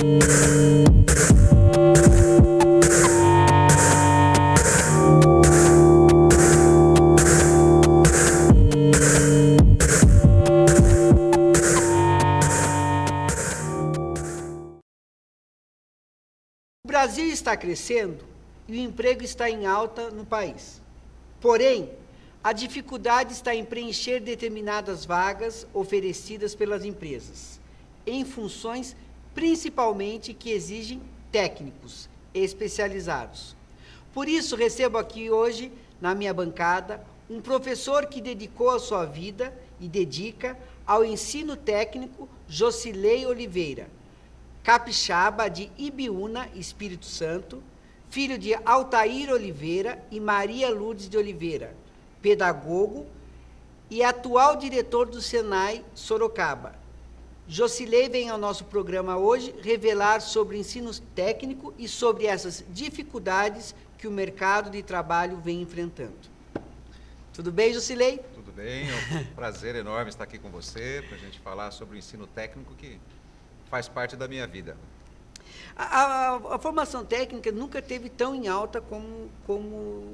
O Brasil está crescendo e o emprego está em alta no país. Porém, a dificuldade está em preencher determinadas vagas oferecidas pelas empresas, em funções principalmente que exigem técnicos especializados. Por isso, recebo aqui hoje, na minha bancada, um professor que dedicou a sua vida e dedica ao ensino técnico, Jocilei Oliveira, capixaba de Ibiúna, Espírito Santo, filho de Altair Oliveira e Maria Lourdes de Oliveira, pedagogo e atual diretor do Senai Sorocaba. Jocilei vem ao nosso programa hoje revelar sobre o ensino técnico e sobre essas dificuldades que o mercado de trabalho vem enfrentando. Tudo bem, Jocilei? Tudo bem, é um prazer enorme estar aqui com você para a gente falar sobre o ensino técnico que faz parte da minha vida. A formação técnica nunca esteve tão em alta como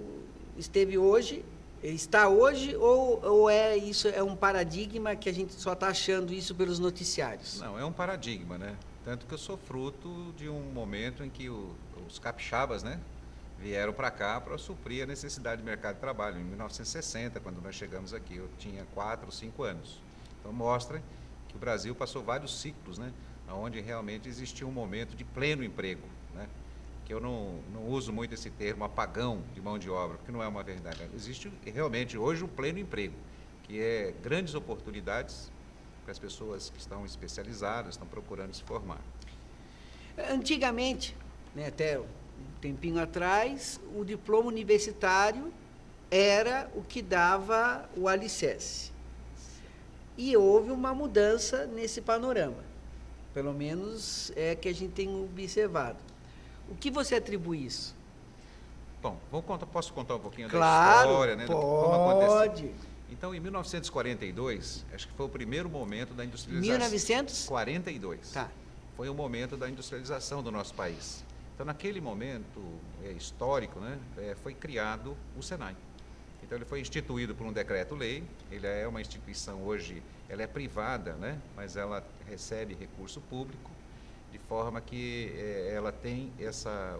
esteve hoje, está hoje, ou isso é um paradigma que a gente só está achando isso pelos noticiários? Não, é um paradigma, né? Tanto que eu sou fruto de um momento em que os capixabas, né, vieram para cá para suprir a necessidade de mercado de trabalho. Em 1960, quando nós chegamos aqui, eu tinha 4 ou 5 anos. Então mostra que o Brasil passou vários ciclos, né, onde realmente existia um momento de pleno emprego, né? Que eu não uso muito esse termo apagão de mão de obra, porque não é uma verdade. Existe realmente hoje um pleno emprego, que é grandes oportunidades para as pessoas que estão especializadas, estão procurando se formar. Antigamente, né, até um tempinho atrás, o diploma universitário era o que dava o alicerce. E houve uma mudança nesse panorama. Pelo menos é que a gente tem observado. O que você atribui isso? Bom, posso contar um pouquinho claro, da história, né? Pode. Como aconteceu. Então, em 1942, acho que foi o primeiro momento da industrialização. 1942. Tá. Foi o momento da industrialização do nosso país. Então, naquele momento histórico, né, foi criado o Senai. Então, ele foi instituído por um decreto-lei. Ele é uma instituição hoje, ela é privada, né, mas ela recebe recurso público, de forma que ela tem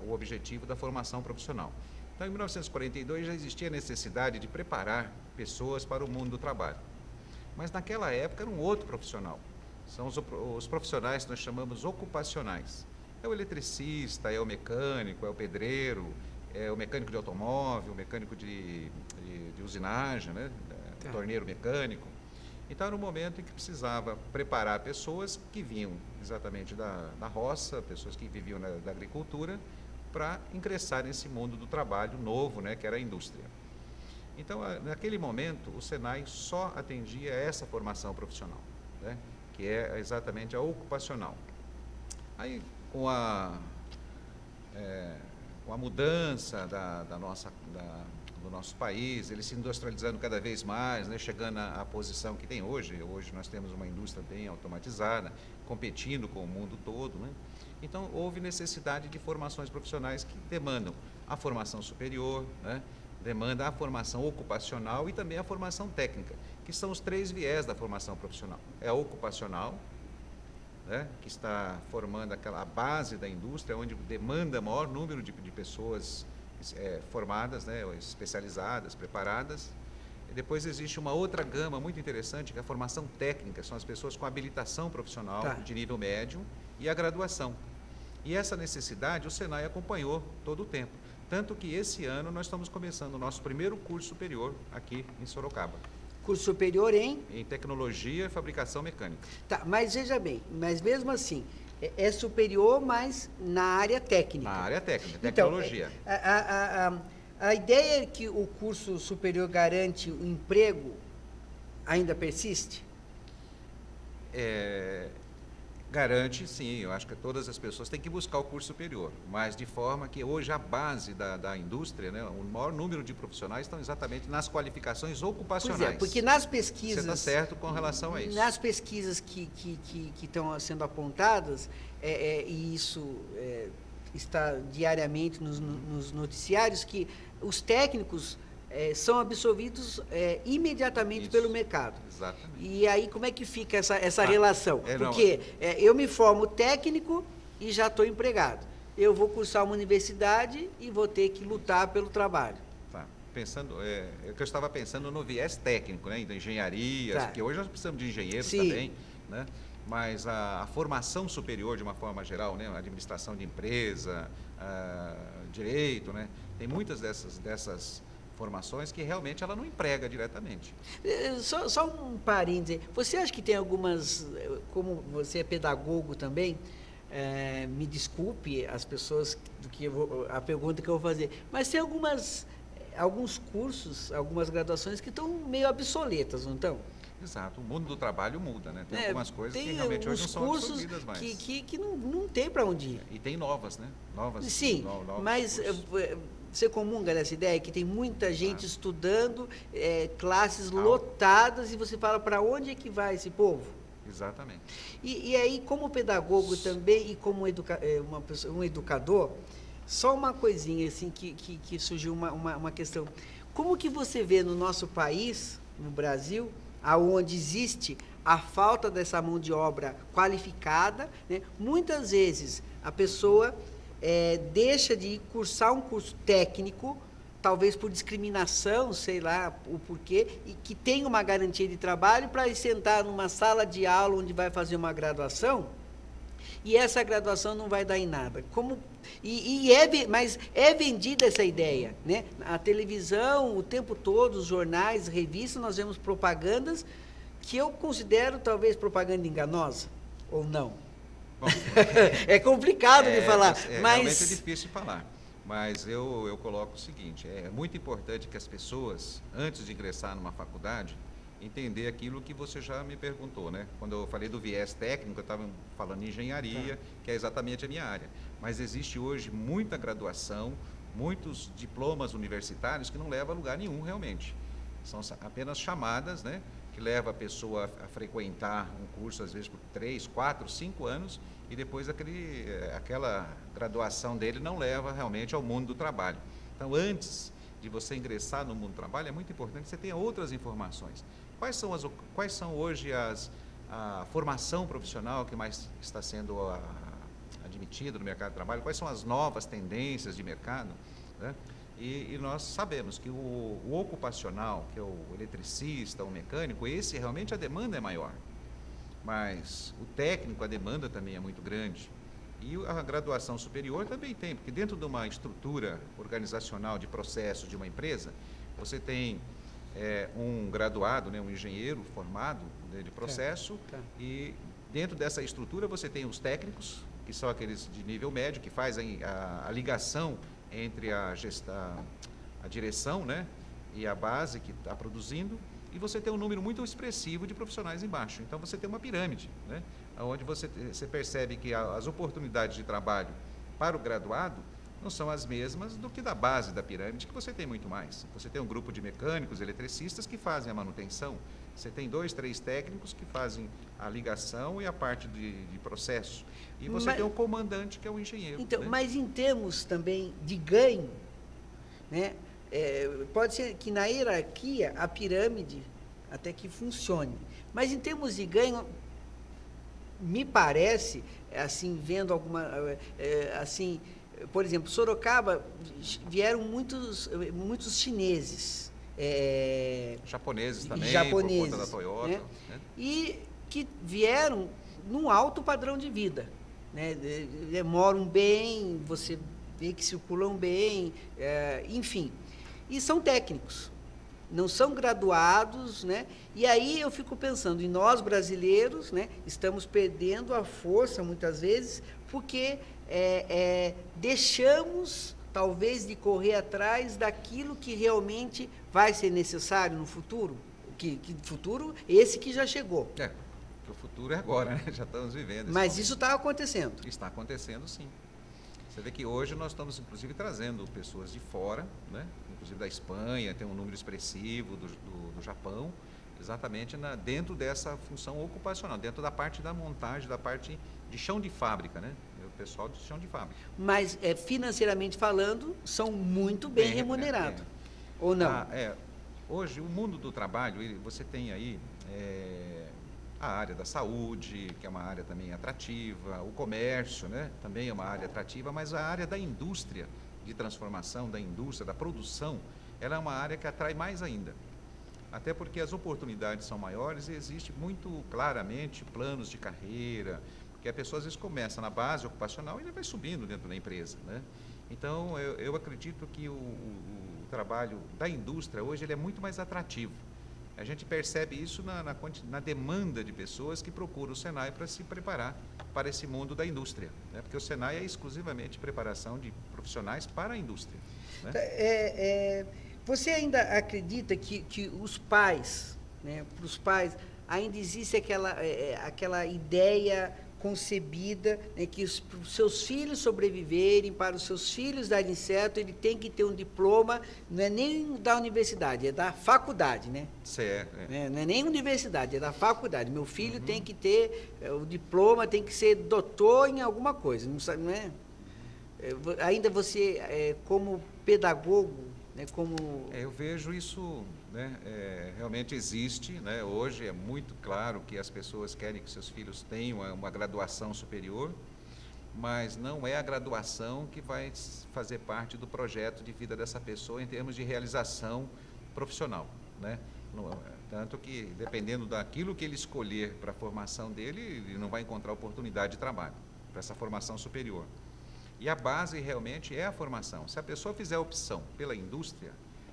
o objetivo da formação profissional. Então, em 1942 já existia a necessidade de preparar pessoas para o mundo do trabalho. Mas naquela época era um outro profissional. São os profissionais que nós chamamos ocupacionais. É o eletricista, é o mecânico, é o pedreiro, é o mecânico de automóvel, o mecânico de usinagem, né? O torneiro mecânico. Então era um momento em que precisava preparar pessoas que vinham exatamente da roça, pessoas que viviam da agricultura, para ingressar nesse mundo do trabalho novo, né, que era a indústria. Então, naquele momento, o Senai só atendia a essa formação profissional, né, que é exatamente a ocupacional. Aí, com a mudança do nosso país, ele se industrializando cada vez mais, né, chegando à posição que tem hoje. Hoje nós temos uma indústria bem automatizada, competindo com o mundo todo, né? Então, houve necessidade de formações profissionais que demandam a formação superior, né, demanda a formação ocupacional e também a formação técnica, que são os 3 viés da formação profissional. É a ocupacional, né, que está formando a base da indústria, onde demanda maior número de pessoas formadas, né, especializadas, preparadas. E depois existe uma outra gama muito interessante, que é a formação técnica, são as pessoas com habilitação profissional de nível médio e a graduação. E essa necessidade o Senai acompanhou todo o tempo. Tanto que esse ano nós estamos começando o nosso primeiro curso superior aqui em Sorocaba. Curso superior em tecnologia e fabricação mecânica. Tá, mas veja bem, mas mesmo assim, é superior, mas na área técnica. Na área técnica, tecnologia. Então, a ideia é que o curso superior garante o emprego ainda persiste? Garante, sim. Eu acho que todas as pessoas têm que buscar o curso superior, mas de forma que hoje a base da indústria, né, o maior número de profissionais estão exatamente nas qualificações ocupacionais. Pois é, porque nas pesquisas... Você está certo com relação a isso. Nas pesquisas que estão sendo apontadas, e isso está diariamente nos noticiários, que os técnicos são absorvidos imediatamente Isso, pelo mercado. Exatamente. E aí como é que fica essa relação? Não, Porque eu me formo técnico e já estou empregado. Eu vou cursar uma universidade e vou ter que lutar pelo trabalho. Tá. Pensando, que eu estava pensando no viés técnico, né, da engenharia, Tá. porque hoje nós precisamos de engenheiros Sim. também, né? Mas a formação superior, de uma forma geral, né, administração de empresa, direito, né, tem muitas dessas formações que realmente ela não emprega diretamente. Só um parêntese. Você acha que tem algumas, como você é pedagogo também, me desculpe as pessoas a pergunta que eu vou fazer, mas tem alguns cursos, algumas graduações que estão meio obsoletas, não estão? Exato, o mundo do trabalho muda, né? Tem algumas coisas que realmente hoje não são absorvidas mais. Que não tem para onde ir. E tem novas, né? Sim, novos mas cursos. você comunga dessa ideia que tem muita gente estudando, classes lotadas, e você fala, para onde é que vai esse povo? Exatamente. E aí, como pedagogo também e como um educador, só uma coisinha assim que surgiu uma questão. Como que você vê no nosso país, no Brasil, aonde existe a falta dessa mão de obra qualificada, né? Muitas vezes a pessoa deixa de cursar um curso técnico, talvez por discriminação, sei lá o porquê, e que tem uma garantia de trabalho, para ir sentar numa sala de aula onde vai fazer uma graduação, e essa graduação não vai dar em nada. Mas é vendida essa ideia, né? A televisão, o tempo todo, os jornais, revistas, nós vemos propagandas que eu considero talvez propaganda enganosa, ou não. Bom, é complicado de falar, mas... Realmente é difícil de falar, mas eu coloco o seguinte, é muito importante que as pessoas, antes de ingressar numa faculdade, entender aquilo que você já me perguntou, né? Quando eu falei do viés técnico, eu estava falando em engenharia, que é exatamente a minha área. Mas existe hoje muita graduação, muitos diplomas universitários que não levam a lugar nenhum realmente. São apenas chamadas, né? Que leva a pessoa a frequentar um curso, às vezes, por 3, 4, 5 anos, e depois aquela graduação dele não leva realmente ao mundo do trabalho. Então, antes de você ingressar no mundo do trabalho, é muito importante que você tenha outras informações. Quais são hoje a formação profissional que mais está sendo admitida no mercado de trabalho? Quais são as novas tendências de mercado, né? E nós sabemos que o ocupacional, que é o eletricista, o mecânico, esse realmente a demanda é maior. Mas o técnico, a demanda também é muito grande. E a graduação superior também tem, porque dentro de uma estrutura organizacional de processo de uma empresa, você tem um graduado, né, um engenheiro formado, né, de processo, e dentro dessa estrutura você tem os técnicos, que são aqueles de nível médio, que fazem a ligação entre a direção, né, e a base que está produzindo, e você tem um número muito expressivo de profissionais embaixo. Então você tem uma pirâmide, né, onde você percebe que as oportunidades de trabalho para o graduado não são as mesmas do que da base da pirâmide, que você tem muito mais. Você tem um grupo de mecânicos, eletricistas que fazem a manutenção. Você tem 2, 3 técnicos que fazem a ligação e a parte de processo. E você tem o comandante, que é o engenheiro. Então, né? Mas em termos também de ganho, né, pode ser que na hierarquia a pirâmide até que funcione. Mas em termos de ganho, me parece, assim, vendo assim, por exemplo, Sorocaba vieram muitos chineses. Japoneses também, japoneses, por conta da Toyota. Né? Né? E que vieram num alto padrão de vida. Né? Moram bem, você vê que circulam bem, enfim. E são técnicos, não são graduados, né? E aí eu fico pensando, em nós brasileiros, né, estamos perdendo a força, muitas vezes, porque deixamos, talvez, de correr atrás daquilo que realmente vai ser necessário no futuro, que futuro esse que já chegou. Porque o futuro é agora, né? Já estamos vivendo. Mas isso está acontecendo. Está acontecendo, sim. Você vê que hoje nós estamos, inclusive, trazendo pessoas de fora, né? Inclusive da Espanha, tem um número expressivo do Japão, exatamente dentro dessa função ocupacional, dentro da parte da montagem, da parte de chão de fábrica, né? O pessoal de chão de fábrica. Mas, financeiramente falando, são muito bem remunerados. Ou não? Hoje, o mundo do trabalho, você tem aí a área da saúde, que é uma área também atrativa, o comércio, né, também é uma área atrativa, mas a área da indústria, de transformação, da indústria, da produção, ela é uma área que atrai mais ainda. Até porque as oportunidades são maiores e existe muito claramente planos de carreira, porque a pessoa às vezes começa na base ocupacional e ele vai subindo dentro da empresa, né? Então, eu acredito que o trabalho da indústria hoje ele é muito mais atrativo. A gente percebe isso na demanda de pessoas que procuram o Senai para se preparar para esse mundo da indústria, né? Porque o Senai é exclusivamente preparação de profissionais para a indústria, né? Você ainda acredita que os pais, né, para os pais, ainda existe aquela ideia concebida, né, que para os seus filhos sobreviverem, para os seus filhos darem certo, ele tem que ter um diploma, não é nem da universidade, é da faculdade, né? Certo. Não é nem universidade, é da faculdade. Meu filho tem que ter o diploma, tem que ser doutor em alguma coisa, não sabe, não é? Ainda você, como pedagogo, né, como... Eu vejo isso, né, realmente existe, né? Hoje é muito claro que as pessoas querem que seus filhos tenham uma graduação superior, mas não é a graduação que vai fazer parte do projeto de vida dessa pessoa em termos de realização profissional, né? Tanto que, dependendo daquilo que ele escolher para a formação dele, ele não vai encontrar oportunidade de trabalho para essa formação superior. E a base realmente é a formação. Se a pessoa fizer a opção pela indústria,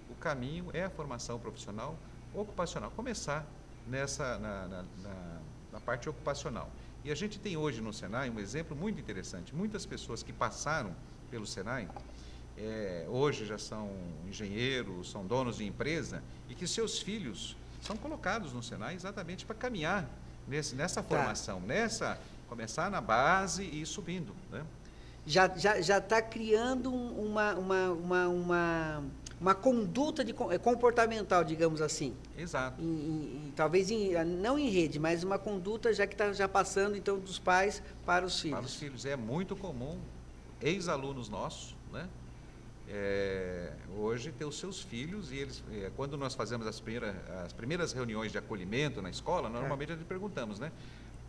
o caminho é a formação profissional ocupacional. Começar na parte ocupacional. E a gente tem hoje no Senai um exemplo muito interessante. Muitas pessoas que passaram pelo Senai, hoje já são engenheiros, são donos de empresa, e que seus filhos são colocados no Senai exatamente para caminhar nessa formação, começar na base e ir subindo, né? Já está criando uma conduta comportamental, digamos assim. Exato. Talvez não em rede, mas uma conduta já que está já passando então dos pais para os filhos. Para os filhos é muito comum, ex-alunos nossos, né? Hoje ter os seus filhos e eles, quando nós fazemos as primeiras reuniões de acolhimento na escola, normalmente nós perguntamos, né?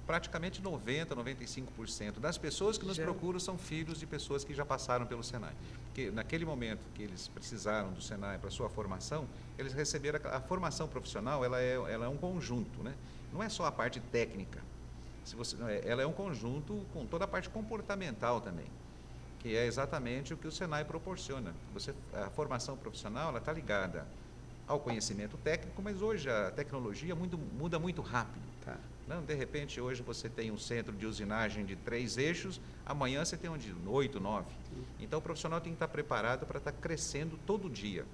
Praticamente 90%, 95% das pessoas que nos procuram são filhos de pessoas que já passaram pelo Senai. Porque naquele momento que eles precisaram do Senai para a sua formação, eles receberam a formação profissional, ela é um conjunto, né? Não é só a parte técnica. Ela é um conjunto com toda a parte comportamental também, que é exatamente o que o Senai proporciona. A formação profissional ela está ligada ao conhecimento técnico, mas hoje a tecnologia muda muito rápido. Tá. Não, de repente, hoje você tem um centro de usinagem de 3 eixos, amanhã você tem um de 8, 9. Então, o profissional tem que estar preparado para estar crescendo todo dia.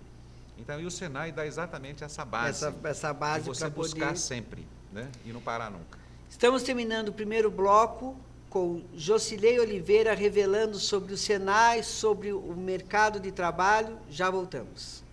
Então, e o Senai dá exatamente essa base. Essa base de você buscar sempre, né? E não parar nunca. Estamos terminando o primeiro bloco com Jocilei Oliveira revelando sobre o Senai, sobre o mercado de trabalho. Já voltamos.